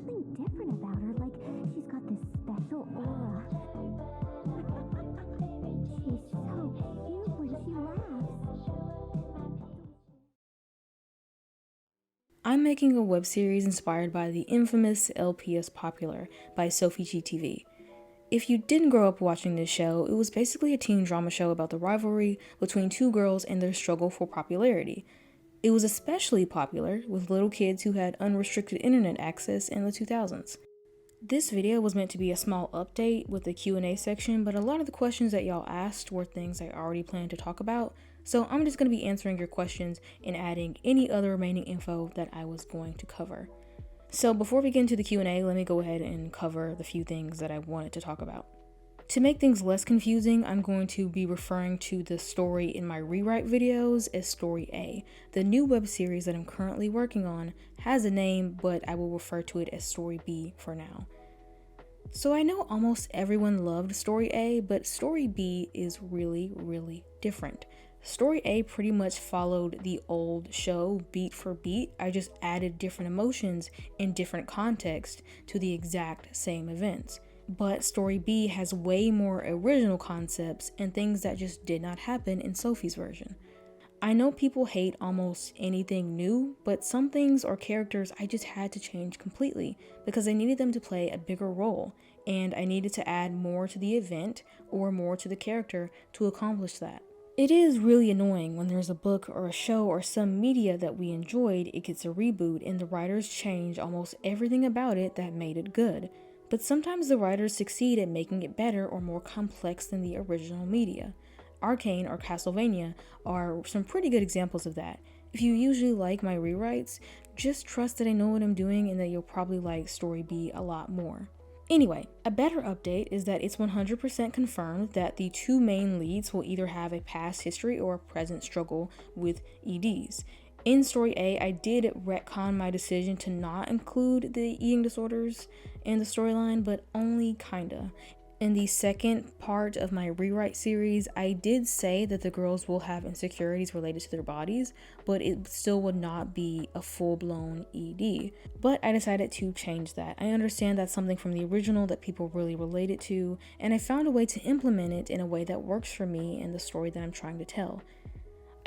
something different about her, like she's got this special aura. She's so cute when she laughs. I'm making a web series inspired by the infamous LPS Popular by Sophie GTV. If you didn't grow up watching this show, it was basically a teen drama show about the rivalry between two girls and their struggle for popularity. It was especially popular with little kids who had unrestricted internet access in the 2000s. This video was meant to be a small update with the Q&A section, but a lot of the questions that y'all asked were things I already planned to talk about, so I'm just going to be answering your questions and adding any other remaining info that I was going to cover. So before we get into the Q&A, let me go ahead and cover the few things that I wanted to talk about. To make things less confusing, I'm going to be referring to the story in my rewrite videos as Story A. The new web series that I'm currently working on has a name, but I will refer to it as Story B for now. So I know almost everyone loved Story A, but Story B is really, really different. Story A pretty much followed the old show beat for beat. I just added different emotions in different contexts to the exact same events. But Story B has way more original concepts and things that just did not happen in Sophie's version. I know people hate almost anything new, but some things or characters I just had to change completely because I needed them to play a bigger role, and I needed to add more to the event or more to the character to accomplish that. It is really annoying when there's a book or a show or some media that we enjoyed, it gets a reboot and the writers change almost everything about it that made it good. But sometimes the writers succeed at making it better or more complex than the original media. Arcane or Castlevania are some pretty good examples of that. If you usually like my rewrites, just trust that I know what I'm doing and that you'll probably like Story B a lot more. Anyway, a better update is that it's 100% confirmed that the two main leads will either have a past history or a present struggle with EDs. In Story A, I did retcon my decision to not include the eating disorders in the storyline, but only kinda. In the second part of my rewrite series, I did say that the girls will have insecurities related to their bodies, but it still would not be a full-blown ED. But I decided to change that. I understand that's something from the original that people really related to, and I found a way to implement it in a way that works for me and the story that I'm trying to tell.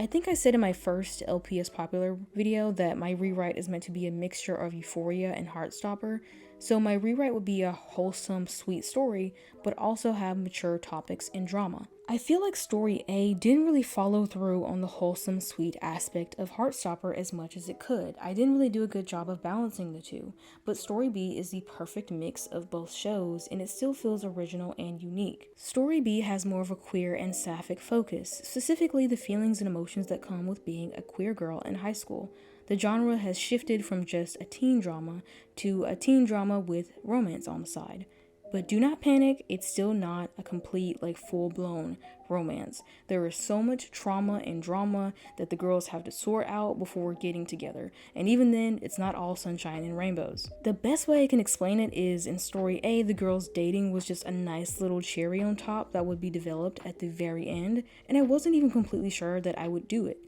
I think I said in my first LPS Popular video that my rewrite is meant to be a mixture of euphoria and heartstopper, so my rewrite would be a wholesome, sweet story, but also have mature topics and drama. I feel like Story A didn't really follow through on the wholesome, sweet aspect of Heartstopper as much as it could. I didn't really do a good job of balancing the two, but Story B is the perfect mix of both shows, and it still feels original and unique. Story B has more of a queer and sapphic focus, specifically the feelings and emotions that come with being a queer girl in high school. The genre has shifted from just a teen drama to a teen drama with romance on the side. But do not panic, it's still not a complete, full-blown romance. There is so much trauma and drama that the girls have to sort out before getting together, and even then, it's not all sunshine and rainbows. The best way I can explain it is, in Story A, the girls dating was just a nice little cherry on top that would be developed at the very end, and I wasn't even completely sure that I would do it.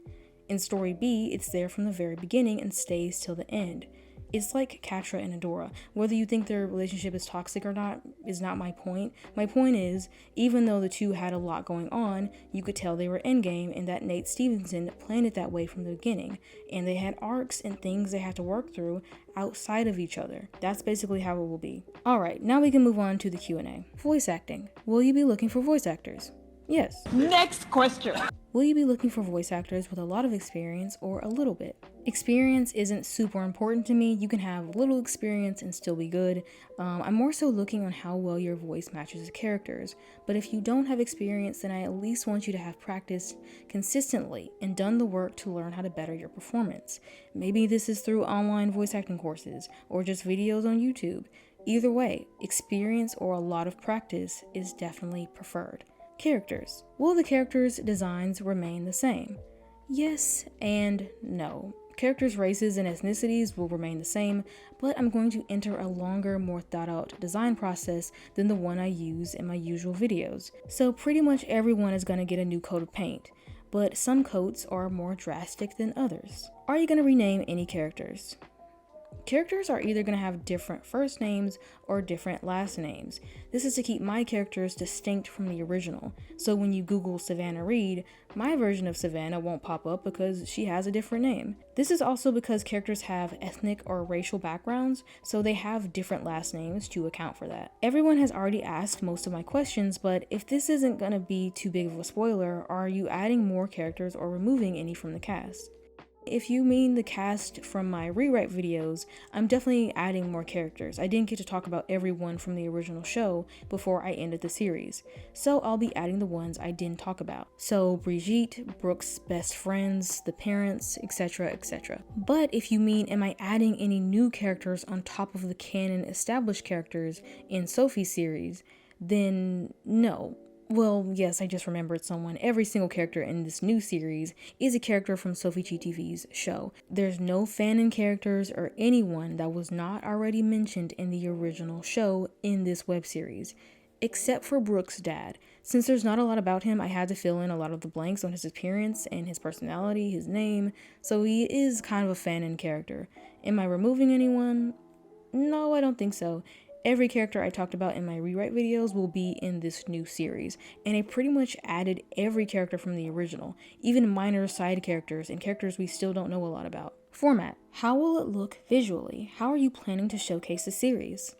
In Story B, it's there from the very beginning and stays till the end. It's like Katra and Adora. Whether you think their relationship is toxic or not is not my point. My point is, even though the two had a lot going on, you could tell they were endgame and that Nate Stevenson planned it that way from the beginning. And they had arcs and things they had to work through outside of each other. That's basically how it will be. Alright, now we can move on to the Q&A. Voice acting. Will you be looking for voice actors? Yes. Next question. Will you be looking for voice actors with a lot of experience or a little bit? Experience isn't super important to me. You can have little experience and still be good. I'm more so looking on how well your voice matches the characters. But if you don't have experience, then I at least want you to have practiced consistently and done the work to learn how to better your performance. Maybe this is through online voice acting courses or just videos on YouTube. Either way, experience or a lot of practice is definitely preferred. Characters. Will the characters' designs remain the same? Yes and no. Characters' races and ethnicities will remain the same, but I'm going to enter a longer, more thought-out design process than the one I use in my usual videos. So pretty much everyone is going to get a new coat of paint, but some coats are more drastic than others. Are you going to rename any characters? Characters are either going to have different first names or different last names. This is to keep my characters distinct from the original. So when you Google Savannah Reed, my version of Savannah won't pop up because she has a different name. This is also because characters have ethnic or racial backgrounds, so they have different last names to account for that. Everyone has already asked most of my questions, but if this isn't going to be too big of a spoiler, are you adding more characters or removing any from the cast? If you mean the cast from my rewrite videos, I'm definitely adding more characters. I didn't get to talk about everyone from the original show before I ended the series, so I'll be adding the ones I didn't talk about. So Brigitte, Brooke's best friends, the parents, etc, etc. But if you mean am I adding any new characters on top of the canon established characters in Sophie's series, then no. Well, yes, I just remembered someone. Every single character in this new series is a character from Sophie GTV's show. There's no fanon characters or anyone that was not already mentioned in the original show in this web series, except for Brooke's dad. Since there's not a lot about him, I had to fill in a lot of the blanks on his appearance and his personality, his name, so he is kind of a fanon character. Am I removing anyone? No, I don't think so. Every character I talked about in my rewrite videos will be in this new series, and I pretty much added every character from the original, even minor side characters and characters we still don't know a lot about. Format. How will it look visually? How are you planning to showcase the series?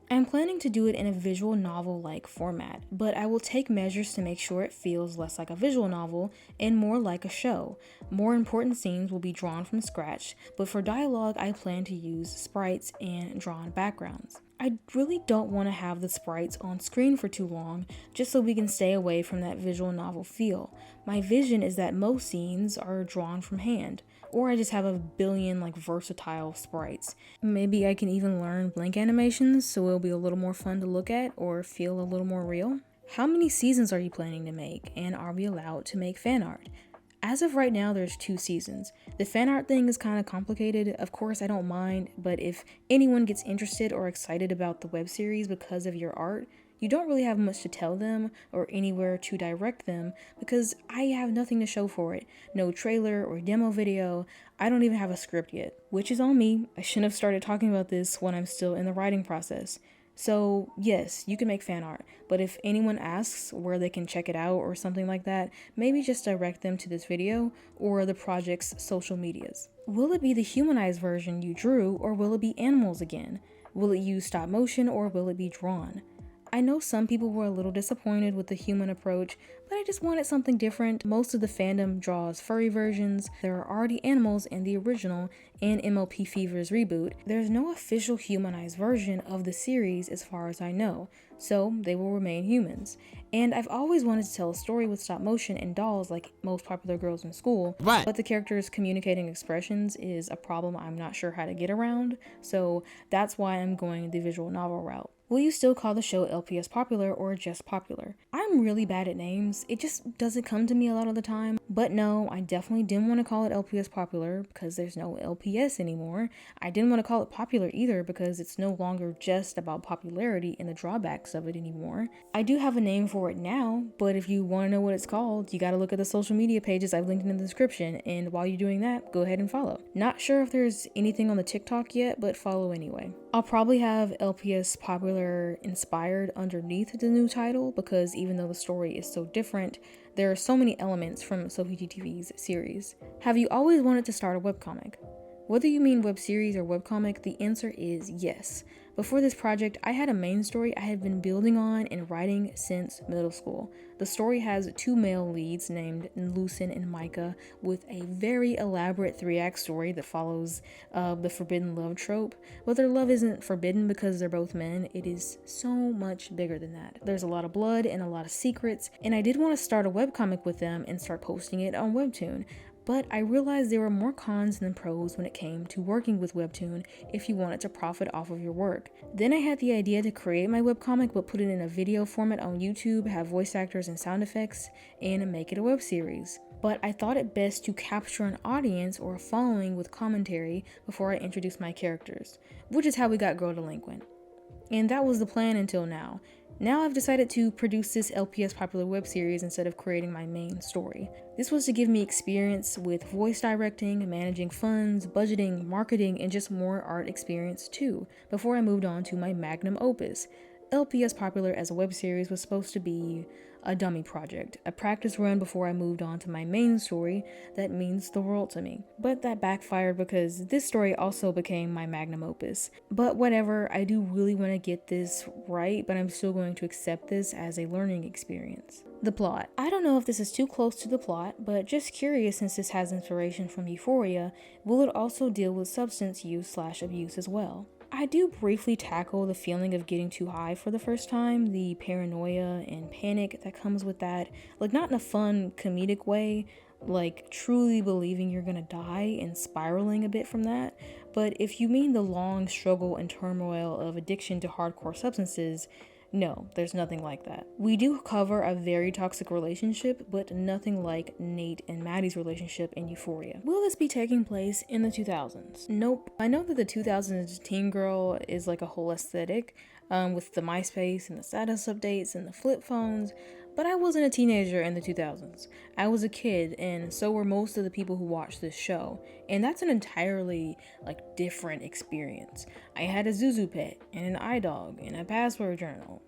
I'm planning to do it in a visual novel-like format, but I will take measures to make sure it feels less like a visual novel and more like a show. More important scenes will be drawn from scratch, but for dialogue I plan to use sprites and drawn backgrounds. I really don't want to have the sprites on screen for too long, just so we can stay away from that visual novel feel. My vision is that most scenes are drawn from hand, or I just have a billion versatile sprites. Maybe I can even learn blank animations so it'll be a little more fun to look at or feel a little more real. How many seasons are you planning to make, and are we allowed to make fan art? As of right now, there's 2 seasons. The fan art thing is kind of complicated. Of course, I don't mind, but if anyone gets interested or excited about the web series because of your art, you don't really have much to tell them or anywhere to direct them because I have nothing to show for it. No trailer or demo video. I don't even have a script yet, which is on me. I shouldn't have started talking about this when I'm still in the writing process. So yes, you can make fan art, but if anyone asks where they can check it out or something like that, maybe just direct them to this video or the project's social medias. Will it be the humanized version you drew, or will it be animals again? Will it use stop motion, or will it be drawn? I know some people were a little disappointed with the human approach, but I just wanted something different. Most of the fandom draws furry versions. There are already animals in the original and MLP Fever's reboot. There's no official humanized version of the series as far as I know, so they will remain humans. And I've always wanted to tell a story with stop motion and dolls like most popular girls in school, but the characters communicating expressions is a problem I'm not sure how to get around, so that's why I'm going the visual novel route. Will you still call the show LPS Popular or just Popular? I'm really bad at names. It just doesn't come to me a lot of the time. But no, I definitely didn't want to call it LPS Popular because there's no LPS anymore. I didn't want to call it Popular either because it's no longer just about popularity and the drawbacks of it anymore. I do have a name for it now, but if you want to know what it's called, you gotta look at the social media pages I've linked in the description, and while you're doing that, go ahead and follow. Not sure if there's anything on the TikTok yet, but follow anyway. I'll probably have LPS Popular inspired underneath the new title because even though the story is so different, there are so many elements from Sophie GTV's series. Have you always wanted to start a webcomic? Whether you mean web series or webcomic, the answer is yes. Before this project, I had a main story I had been building on and writing since middle school. The story has 2 male leads named Lucen and Micah, with a very elaborate 3-act story that follows the forbidden love trope. But their love isn't forbidden because they're both men. It is so much bigger than that. There's a lot of blood and a lot of secrets, and I did want to start a webcomic with them and start posting it on Webtoon. But I realized there were more cons than pros when it came to working with Webtoon if you wanted to profit off of your work. Then I had the idea to create my webcomic but put it in a video format on YouTube, have voice actors and sound effects, and make it a web series. But I thought it best to capture an audience or a following with commentary before I introduced my characters, which is how we got Girl Delinquent. And that was the plan until now. Now I've decided to produce this LPS popular web series instead of creating my main story. This was to give me experience with voice directing, managing funds, budgeting, marketing, and just more art experience too, before I moved on to my magnum opus. LPS Popular as a web series was supposed to be a dummy project, a practice run before I moved on to my main story that means the world to me. But that backfired because this story also became my magnum opus. But whatever, I do really want to get this right, but I'm still going to accept this as a learning experience. The plot. I don't know if this is too close to the plot, but just curious since this has inspiration from Euphoria, will it also deal with substance use/abuse as well? I do briefly tackle the feeling of getting too high for the first time, the paranoia and panic that comes with that, like not in a fun comedic way, like truly believing you're gonna die and spiraling a bit from that, but if you mean the long struggle and turmoil of addiction to hardcore substances, no, there's nothing like that. We do cover a very toxic relationship, but nothing like Nate and Maddie's relationship in Euphoria. Will this be taking place in the 2000s? Nope. I know that the 2000s teen girl is like a whole aesthetic, with the MySpace and the status updates and the flip phones, but I wasn't a teenager in the 2000s. I was a kid, and so were most of the people who watched this show, and that's an entirely different experience. I had a Zuzu pet and an iDog and a password journal.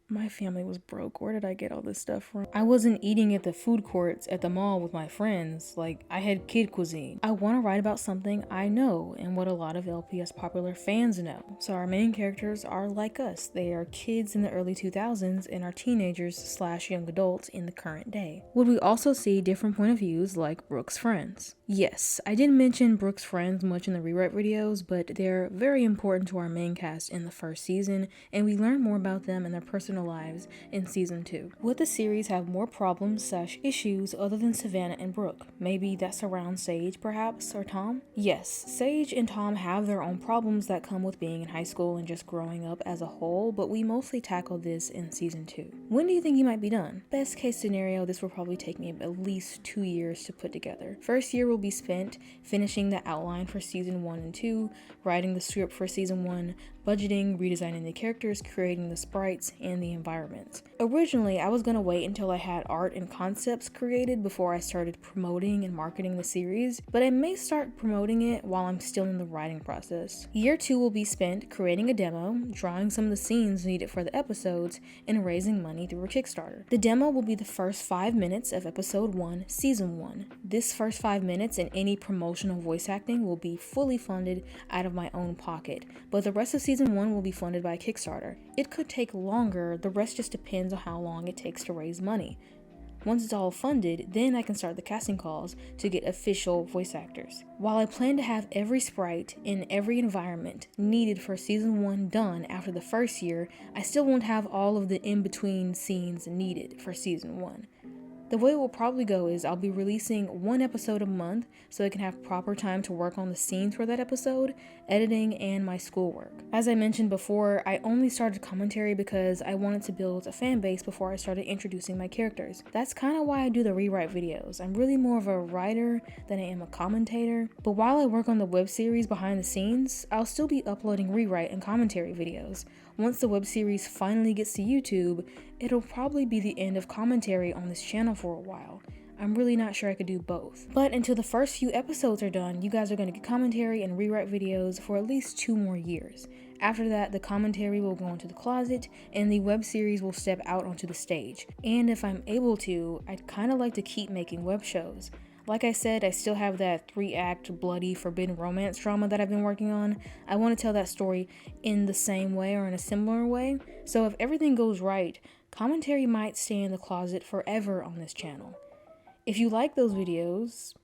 My family was broke. Where did I get all this stuff from? I wasn't eating at the food courts at the mall with my friends. I had kid cuisine. I want to write about something I know and what a lot of LPS popular fans know. So our main characters are like us. They are kids in the early 2000s and are teenagers/young adults in the current day. Would we also see different point of views like Brooke's friends? Yes, I didn't mention Brooke's friends much in the rewrite videos, but they're very important to our main cast in the first season, and we learn more about them and their personal lives in season 2. Would the series have more problems/issues other than Savannah and Brooke? Maybe that surrounds Sage, perhaps, or Tom? Yes, Sage and Tom have their own problems that come with being in high school and just growing up as a whole, but we mostly tackle this in season 2. When do you think you might be done? Best case scenario, this will probably take me at least 2 years to put together. First year will be spent finishing the outline for season 1 and 2, writing the script for season 1, budgeting, redesigning the characters, creating the sprites, and the environments. Originally, I was going to wait until I had art and concepts created before I started promoting and marketing the series, but I may start promoting it while I'm still in the writing process. Year 2 will be spent creating a demo, drawing some of the scenes needed for the episodes, and raising money through a Kickstarter. The demo will be the first 5 minutes of episode 1, season 1. This first 5 minutes and any promotional voice acting will be fully funded out of my own pocket, but the rest of season 1 will be funded by Kickstarter. It could take longer, the rest just depends on how long it takes to raise money. Once it's all funded, then I can start the casting calls to get official voice actors. While I plan to have every sprite in every environment needed for season 1 done after the first year, I still won't have all of the in-between scenes needed for season 1. The way it will probably go is I'll be releasing 1 episode a month so I can have proper time to work on the scenes for that episode, editing, and my schoolwork. As I mentioned before, I only started commentary because I wanted to build a fan base before I started introducing my characters. That's kind of why I do the rewrite videos. I'm really more of a writer than I am a commentator, but while I work on the web series behind the scenes, I'll still be uploading rewrite and commentary videos. Once the web series finally gets to YouTube, it'll probably be the end of commentary on this channel for a while. I'm really not sure I could do both. But until the first few episodes are done, you guys are going to get commentary and rewrite videos for at least 2 more years. After that, the commentary will go into the closet and the web series will step out onto the stage. And if I'm able to, I'd kind of like to keep making web shows. Like I said, I still have that 3-act bloody forbidden romance drama that I've been working on. I want to tell that story in the same way or in a similar way. So if everything goes right, commentary might stay in the closet forever on this channel. If you like those videos,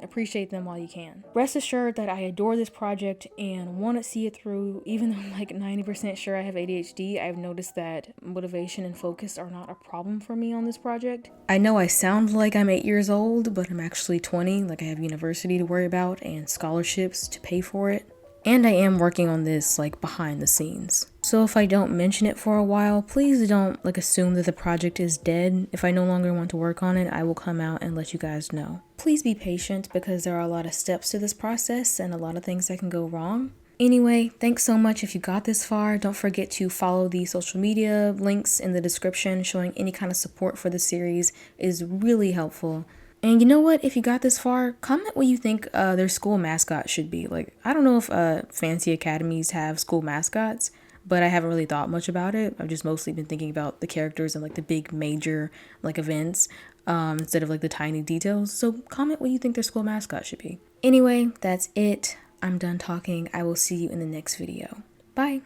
appreciate them while you can. Rest assured that I adore this project and want to see it through. Even though I'm 90% sure I have ADHD, I've noticed that motivation and focus are not a problem for me on this project. I know I sound like I'm 8 years old, but I'm actually 20, I have university to worry about and scholarships to pay for it. And I am working on this behind the scenes. So if I don't mention it for a while, please don't assume that the project is dead. If I no longer want to work on it, I will come out and let you guys know. Please be patient because there are a lot of steps to this process and a lot of things that can go wrong. Anyway, thanks so much if you got this far. Don't forget to follow the social media links in the description. Showing any kind of support for the series is really helpful. And you know what? If you got this far, comment what you think their school mascot should be. Like, I don't know if fancy academies have school mascots, but I haven't really thought much about it. I've just mostly been thinking about the characters and like the big major like events instead of like the tiny details. So comment what you think their school mascot should be. Anyway, that's it. I'm done talking. I will see you in the next video. Bye.